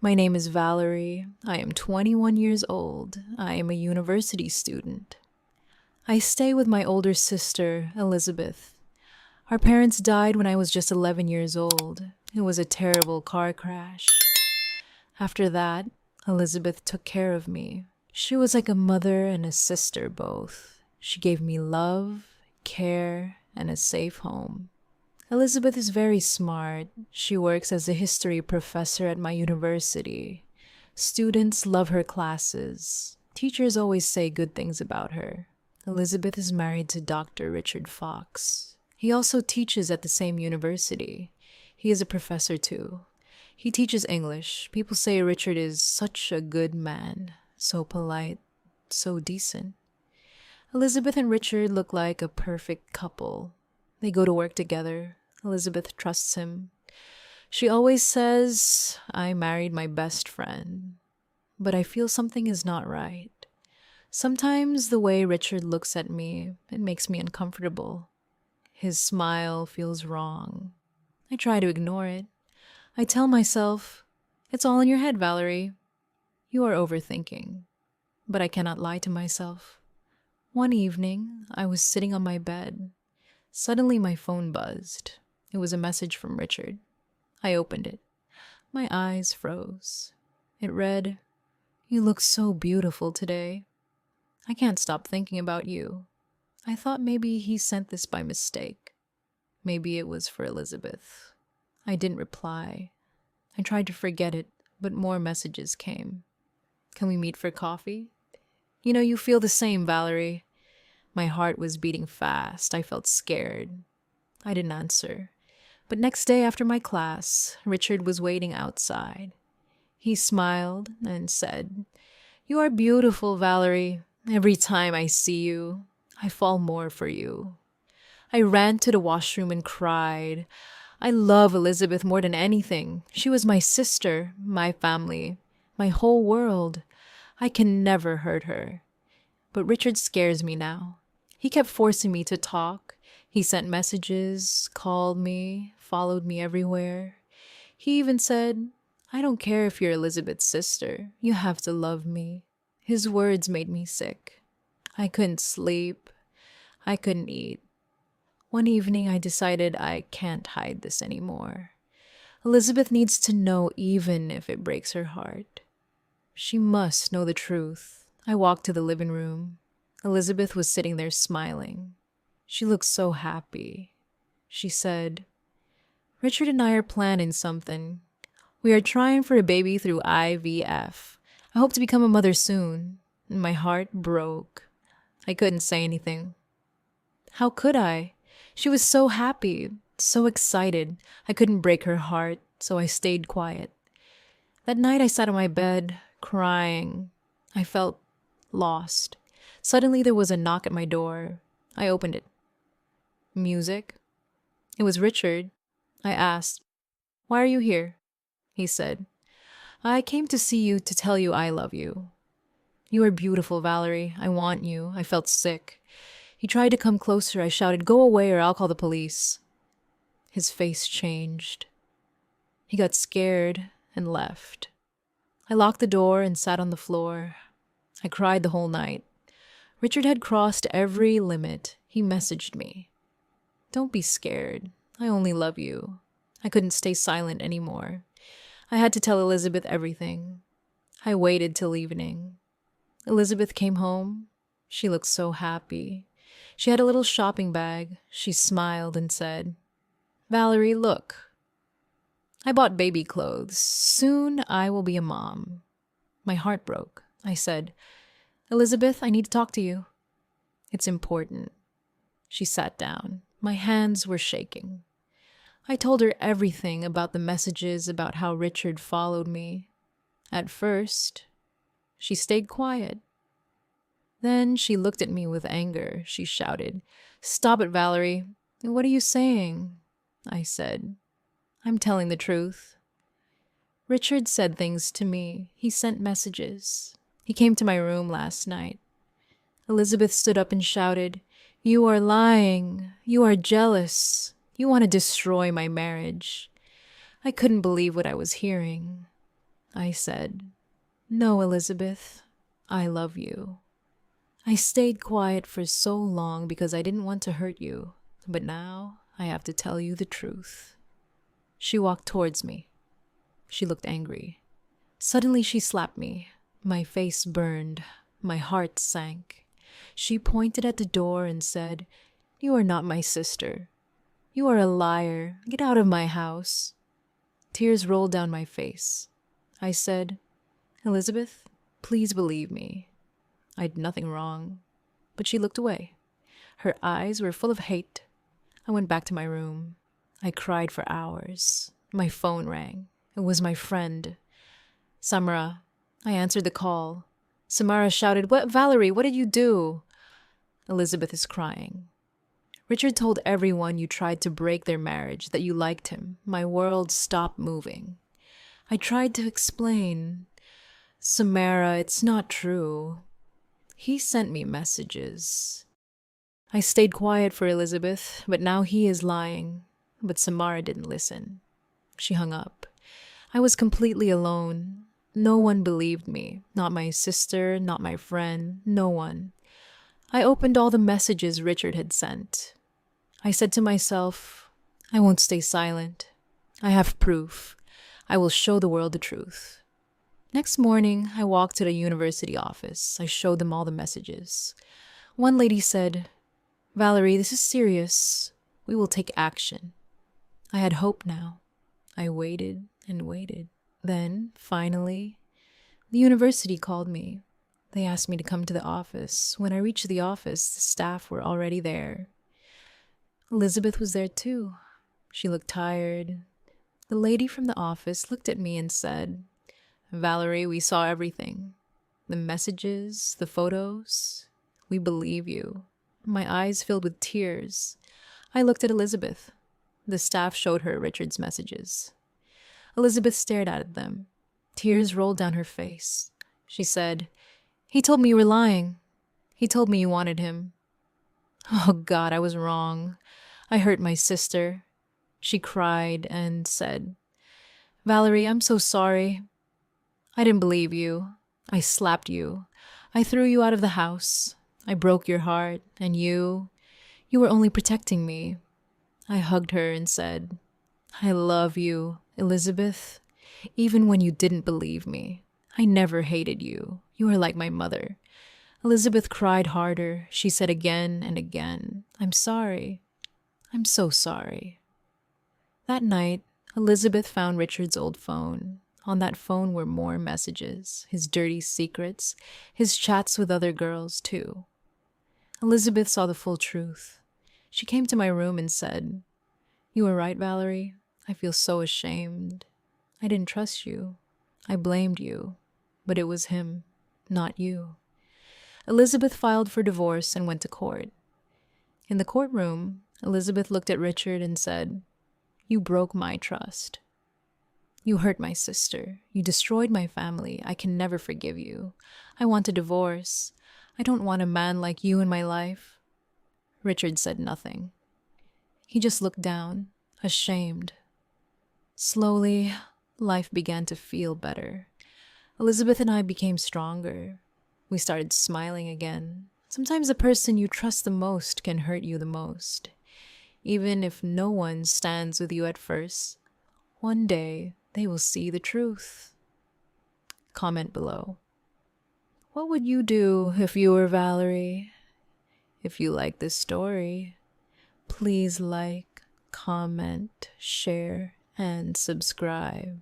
My name is Valerie. I am 21 years old. I am a university student. I stay with my older sister, Elizabeth. Our parents died when I was just 11 years old. It was a terrible car crash. After that, Elizabeth took care of me. She was like a mother and a sister both. She gave me love, care, and a safe home. Elizabeth is very smart. She works as a history professor at my university. Students love her classes. Teachers always say good things about her. Elizabeth is married to Dr. Richard Fox. He also teaches at the same university. He is a professor too. He teaches English. People say Richard is such a good man, so polite, so decent. Elizabeth and Richard look like a perfect couple. They go to work together. Elizabeth trusts him. She always says, I married my best friend. But I feel something is not right. Sometimes the way Richard looks at me, it makes me uncomfortable. His smile feels wrong. I try to ignore it. I tell myself, it's all in your head, Valerie. You are overthinking. But I cannot lie to myself. One evening, I was sitting on my bed. Suddenly my phone buzzed. It was a message from Richard. I opened it. My eyes froze. It read, You look so beautiful today. I can't stop thinking about you. I thought maybe he sent this by mistake. Maybe it was for Elizabeth. I didn't reply. I tried to forget it, but more messages came. Can we meet for coffee? You feel the same, Valerie. My heart was beating fast. I felt scared. I didn't answer. But next day after my class, Richard was waiting outside. He smiled and said, You are beautiful, Valerie. Every time I see you, I fall more for you. I ran to the washroom and cried. I love Elizabeth more than anything. She was my sister, my family, my whole world. I can never hurt her. But Richard scares me now. He kept forcing me to talk. He sent messages, called me, followed me everywhere. He even said, I don't care if you're Elizabeth's sister. You have to love me. His words made me sick. I couldn't sleep. I couldn't eat. One evening I decided I can't hide this anymore. Elizabeth needs to know even if it breaks her heart. She must know the truth. I walked to the living room. Elizabeth was sitting there smiling. She looked so happy. She said, Richard and I are planning something. We are trying for a baby through IVF. I hope to become a mother soon. And my heart broke. I couldn't say anything. How could I? She was so happy, so excited. I couldn't break her heart, so I stayed quiet. That night I sat on my bed, crying. I felt lost. Suddenly there was a knock at my door. I opened it. Music? It was Richard. I asked, Why are you here? He said, I came to see you to tell you I love you. You are beautiful, Valerie. I want you. I felt sick. He tried to come closer. I shouted, Go away or I'll call the police. His face changed. He got scared and left. I locked the door and sat on the floor. I cried the whole night. Richard had crossed every limit. He messaged me. Don't be scared. I only love you. I couldn't stay silent anymore. I had to tell Elizabeth everything. I waited till evening. Elizabeth came home. She looked so happy. She had a little shopping bag. She smiled and said, Valerie, look. I bought baby clothes. Soon I will be a mom. My heart broke. I said, Elizabeth, I need to talk to you. It's important. She sat down. My hands were shaking. I told her everything about the messages, about how Richard followed me. At first, she stayed quiet. Then she looked at me with anger. She shouted, Stop it, Valerie. What are you saying? I said, I'm telling the truth. Richard said things to me. He sent messages. He came to my room last night. Elizabeth stood up and shouted, You are lying. You are jealous. You want to destroy my marriage. I couldn't believe what I was hearing. I said, "No, Elizabeth, I love you. I stayed quiet for so long because I didn't want to hurt you, but now I have to tell you the truth." She walked towards me. She looked angry. Suddenly she slapped me. My face burned. My heart sank. She pointed at the door and said, "You are not my sister. You are a liar. Get out of my house." Tears rolled down my face. I said, "Elizabeth, please believe me. I did nothing wrong." But she looked away. Her eyes were full of hate. I went back to my room. I cried for hours. My phone rang. It was my friend, Samara. I answered the call. Samara shouted, Valerie, what did you do?" "Elizabeth is crying. Richard told everyone you tried to break their marriage, that you liked him. My world stopped moving." I tried to explain. "Samara, it's not true. He sent me messages." I stayed quiet for Elizabeth, but now he is lying. But Samara didn't listen. She hung up. I was completely alone. No one believed me. Not my sister, not my friend, no one. I opened all the messages Richard had sent. I said to myself, I won't stay silent. I have proof. I will show the world the truth. Next morning, I walked to the university office. I showed them all the messages. One lady said, "Valerie, this is serious. We will take action." I had hope now. I waited and waited. Then, finally, the university called me. They asked me to come to the office. When I reached the office, the staff were already there. Elizabeth was there too. She looked tired. The lady from the office looked at me and said, "Valerie, we saw everything. The messages, the photos. We believe you." My eyes filled with tears. I looked at Elizabeth. The staff showed her Richard's messages. Elizabeth stared at them. Tears rolled down her face. She said, "He told me you were lying. He told me you wanted him." Oh God, I was wrong. I hurt my sister. She cried and said, "Valerie, I'm so sorry. I didn't believe you. I slapped you. I threw you out of the house. I broke your heart, and you were only protecting me." I hugged her and said, "I love you, Elizabeth. Even when you didn't believe me, I never hated you. You are like my mother." Elizabeth cried harder. She said again and again, "I'm sorry. I'm so sorry." That night, Elizabeth found Richard's old phone. On that phone were more messages, his dirty secrets, his chats with other girls, too. Elizabeth saw the full truth. She came to my room and said, "You were right, Valerie. I feel so ashamed. I didn't trust you. I blamed you. But it was him, not you." Elizabeth filed for divorce and went to court. In the courtroom, Elizabeth looked at Richard and said, "You broke my trust. You hurt my sister. You destroyed my family. I can never forgive you. I want a divorce. I don't want a man like you in my life." Richard said nothing. He just looked down, ashamed. Slowly, life began to feel better. Elizabeth and I became stronger. We started smiling again. Sometimes the person you trust the most can hurt you the most. Even if no one stands with you at first, one day they will see the truth. Comment below. What would you do if you were Valerie? If you like this story, please like, comment, share, and subscribe.